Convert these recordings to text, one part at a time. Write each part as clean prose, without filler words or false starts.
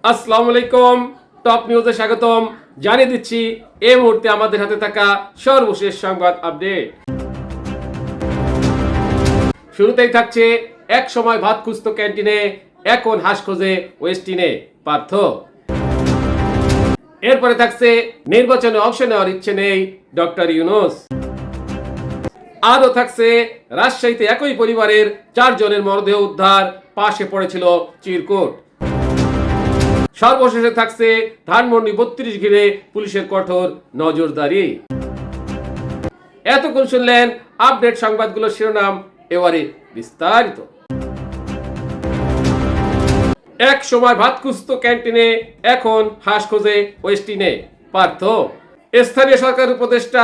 আসসালামু আলাইকুম। টপ নিউজে স্বাগতম। জানিয়ে দিচ্ছি এই মুহূর্তে আমাদের হাতে থাকা সর্বশেষ সংবাদ আপডেট। শুরুতেই থাকছে এক সময় ভাত খুঁজত ক্যান্টিনে, এখন হাঁস খোঁজে ওয়েস্টিনে পার্থ। এরপরে থাকছে নির্বাচনে অংশ নেওয়ার ইচ্ছে নেই ডক্টর ইউনূস। আরও থাকছে রাজশাহীতে একই পরিবারের 4 জনের মরদেহ উদ্ধার, পাশে পড়েছিল চিরকুট। সর্বশেষে থাকছে ধানমন্ডি 32 ঘিরে পুলিশের কঠোর নজরদারি। এতক্ষণ শুনলেন আপডেট সংবাদগুলো শিরোনাম, এবারে বিস্তারিত। এক সময় ভাত খুঁজত ক্যান্টিনে, এখন হাঁস খোঁজে ওয়েস্টিনে পার্থ। স্থানীয় সরকার উপদেষ্টা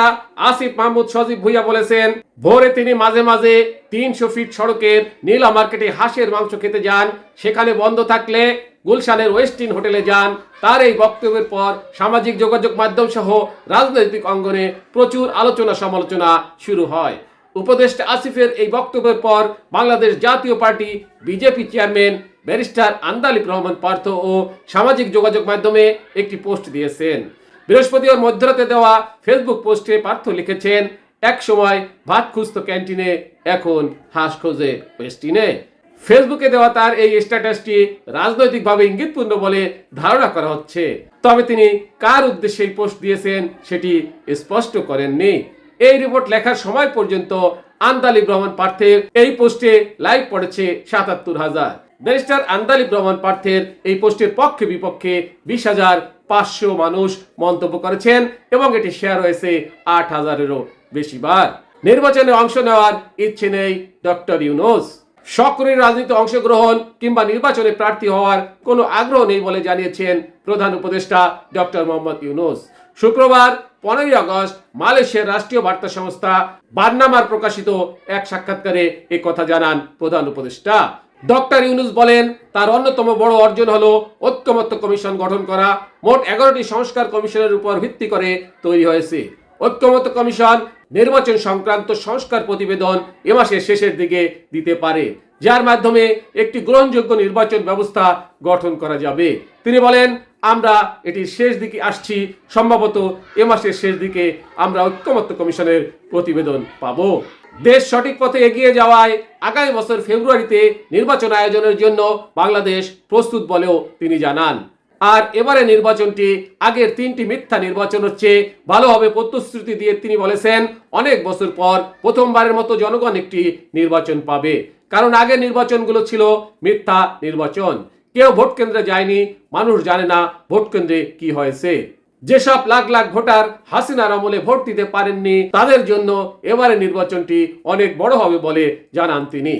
আসিফ মাহমুদ সজীব ভুইয়া বলেছেন, ভোরে তিনি মাঝে মাঝে 300 ফিট সড়কের নীলা মার্কেটে হাঁসের মাংস খেতে যান, সেখানে বন্ধ থাকলে গুলশানের ওয়েস্টিন হোটেলে যান। তার এই বক্তব্যের পর সামাজিক যোগাযোগ মাধ্যম সহ রাজনৈতিক অঙ্গনে প্রচুর আলোচনা সমালোচনা শুরু হয়। উপদেষ্টা আসিফের এই বক্তব্যের পর Bangladesh Jatiya party BJP chairman barrister Andalib Rahman Partho ও সামাজিক যোগাযোগ মাধ্যমে একটি পোস্ট দিয়েছেন। বৃহস্পতিবার মধ্যরাতে দেওয়া ফেসবুক পোস্টে পার্থ লিখেছেন, এক সময় ভাত খুঁজত ক্যান্টিনে, এখন হাঁস খোঁজে ওয়েস্টিনে। ফেসবুকে দেওয়া তার এই স্ট্যাটাসটি রাজনৈতিকভাবে ইঙ্গিতপূর্ণ বলে ধারণা করা হচ্ছে, তবে তিনি কার উদ্দেশ্যে এই পোস্ট দিয়েছেন সেটি স্পষ্ট করেননি। এই রিপোর্ট লেখার সময় পর্যন্ত আন্দালিব রহমান পার্থের এই পোস্টে লাইক পড়েছে 77,000। ব্যারিস্টার আন্দালিব রহমান পার্থের এই পোস্টের পক্ষে বিপক্ষে 20,500 মানুষ মন্তব্য করেছেন এবং এটি শেয়ার হয়েছে 8,000-এরও বেশি বার। নির্বাচনে অংশ নেওয়ার ইচ্ছে নেই ডক্টর ইউনূস। সক্রিয় রাজনীতিতে অংশগ্রহণ কিংবা নির্বাচনে প্রার্থী হওয়ার কোনো আগ্রহ নেই বলে জানিয়েছেন প্রধান উপদেষ্টা ডক্টর মোহাম্মদ ইউনূস। শুক্রবার 15 আগস্ট মালয়েশিয়ার রাষ্ট্রীয় বার্তা সংস্থা বার্নামার প্রকাশিত এক সাক্ষাৎকারে এই কথা জানান প্রধান উপদেষ্টা। ডক্টর ইউনূস বলেন, তার অন্যতম বড় অর্জন হলো ঐক্যমত্য কমিশন গঠন করা। মোট 11টি সংস্কার কমিশনের উপর ভিত্তি করে তৈরি হয়েছে। ঐক্যমত্য কমিশন নির্বাচন সংক্রান্ত সংস্কার প্রতিবেদন এ মাসের শেষের দিকে দিতে পারে, যার মাধ্যমে একটি গ্রহণযোগ্য নির্বাচন ব্যবস্থা গঠন করা যাবে। তিনি বলেন, আমরা এটির শেষ দিকে আসছি, সম্ভবত এ মাসের শেষ দিকে আমরা ঐক্যমত্য কমিশনের প্রতিবেদন পাব। দেশ সঠিক পথে এগিয়ে যাওয়ায় আগামী বছর ফেব্রুয়ারিতে নির্বাচন আয়োজনের জন্য বাংলাদেশ প্রস্তুত বলেও তিনি জানান। আর এবারে নির্বাচনটি আগের 3টি মিথ্যা নির্বাচন হচ্ছে ভালো হবে প্রতিশ্রুতি দিয়ে তিনি বলেছেন, অনেক বছর পর প্রথমবারের মতো জনগণ একটি নির্বাচন পাবে, কারণ আগের নির্বাচনগুলো ছিল মিথ্যা নির্বাচন। কেউ ভোট কেন্দ্রে যায়নি, মানুষ জানে না ভোট কেন্দ্রে কি হয়েছে। যেসব লাখ লাখ ভোটার হাসিনার আমলে ভোট দিতে পারেননি, তাদের জন্য এবারে নির্বাচনটি অনেক বড় হবে বলে জানান তিনি।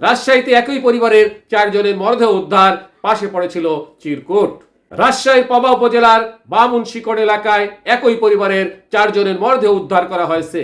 রাজশাহীতে একই পরিবারের 4 জনের মরদেহ উদ্ধার, পাশে পড়েছিল চিরকুট। রাজশাহীর পাবা উপজেলার বামুনশিকড় এলাকায় একই পরিবারের 4 জনের মরদেহ উদ্ধার করা হয়েছে।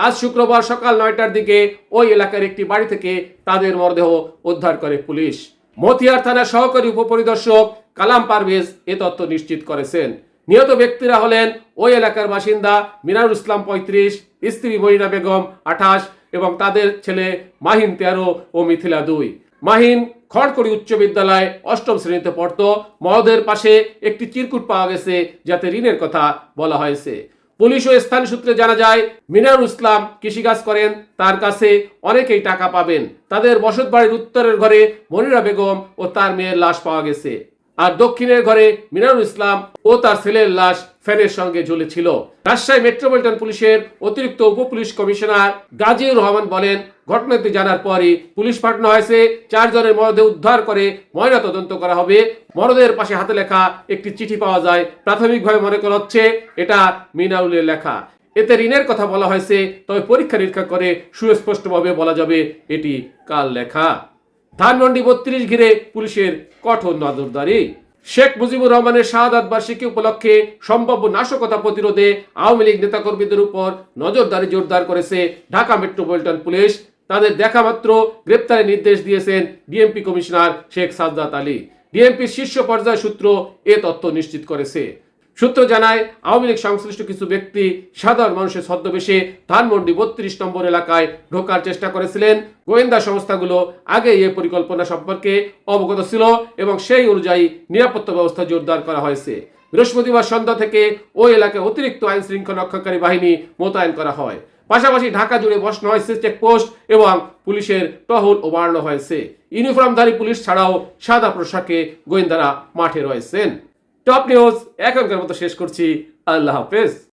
আজ শুক্রবার সকাল 9টার দিকে ওই এলাকার একটি বাড়ি থেকে তাদের মরদেহ উদ্ধার করে পুলিশ। মতিয়ার থানার সহকারী উপপরিদর্শক কালাম পারভেজ এ তথ্য নিশ্চিত করেছেন। নিহত ব্যক্তিরা হলেন ওই এলাকার বাসিন্দা মিনারুল ইসলাম 35, স্ত্রী মহিনা বেগম 28 এবং তাদের ছেলে মাহিন 13 ও মিথিলা 2। মাহিন খড়খড়ি উচ্চ বিদ্যালয় 8ম শ্রেণীতে পড়তো। মরদেহের পাশে একটি চিরকুট পাওয়া গেছে, যাতে ঋণের কথা বলা হয়েছে। পুলিশ ও স্থানীয় সূত্রে জানা যায়, মিনারুল ইসলাম কৃষিকাজ করেন, তার কাছে অনেকেই টাকা পাবেন। তাদের বসত বাড়ির উত্তরের ঘরে মনিরা বেগম ও তার মেয়ের লাশ পাওয়া গেছে, আর দক্ষিণের ঘরে মিনারুল ইসলাম ও তার ছেলের লাশ ফ্যানের সঙ্গে ঝুলেছিল। রাজশাহী মেট্রোপলিটন পুলিশের অতিরিক্ত উপপুলিশ কমিশনার গাজীউর রহমান বলেন, ঘটনাটি জানার পরই পুলিশ পাঠানো হয়েছে। 4 জনের মরদেহ উদ্ধার করে ময়না তদন্ত করা হবে। মরদেহের পাশে হাতে লেখা একটি চিঠি পাওয়া যায়। প্রাথমিকভাবে মনে করা হচ্ছে এটা মিনারুলের লেখা। এতে ঋণের কথা বলা হয়েছে, তবে পরীক্ষা নিরীক্ষা করে সুস্পষ্টভাবে বলা যাবে এটি কার লেখা। ধানমন্ডি 32 ঘিরে পুলিশের কঠোর নজরদারি। শেখ মুজিবুর রহমানের শাহাদাত বার্ষিকী উপলক্ষে সম্ভাব্য নাশকতা প্রতিরোধে আওয়ামী লীগ নেতাকর্মীদের উপর নজরদারি জোরদার করেছে ঢাকা মেট্রোপলিটন পুলিশ। তাদের দেখা মাত্র গ্রেপ্তারের নির্দেশ দিয়েছেন ডিএমপি কমিশনার শেখ সাজ্জাদ আলী। ডিএমপির শীর্ষ পর্যায় সূত্র এ তথ্য নিশ্চিত করেছে। সূত্র জানায় আওয়ামী লীগ সংশ্লিষ্ট কিছু ব্যক্তি সাধারণ মানুষের ছদ্মবেশে ধানমন্ডি 32 নম্বর এলাকায় ঢোকার চেষ্টা করেছিলেন। গোয়েন্দা সংস্থাগুলো আগে এই পরিকল্পনা সম্পর্কে অবগত ছিল এবং সেই অনুযায়ী নিরাপত্তা ব্যবস্থা জোরদার করা হয়েছে। বৃহস্পতিবার সন্ধ্যা থেকে ওই এলাকায় অতিরিক্ত আইন শৃঙ্খলা রক্ষাকারী বাহিনী মোতায়েন করা হয়। পাশাপাশি ঢাকা জুড়ে বসানো হয়েছে চেকপোস্ট এবং পুলিশের টহল ও বাড়ানো হয়েছে। ইউনিফর্মধারী পুলিশ ছাড়াও সাদা পোশাকে গোয়েন্দারা মাঠে রয়েছেন। টপ নিউজ এখনকার মতো শেষ করছি। আল্লাহ হাফেজ।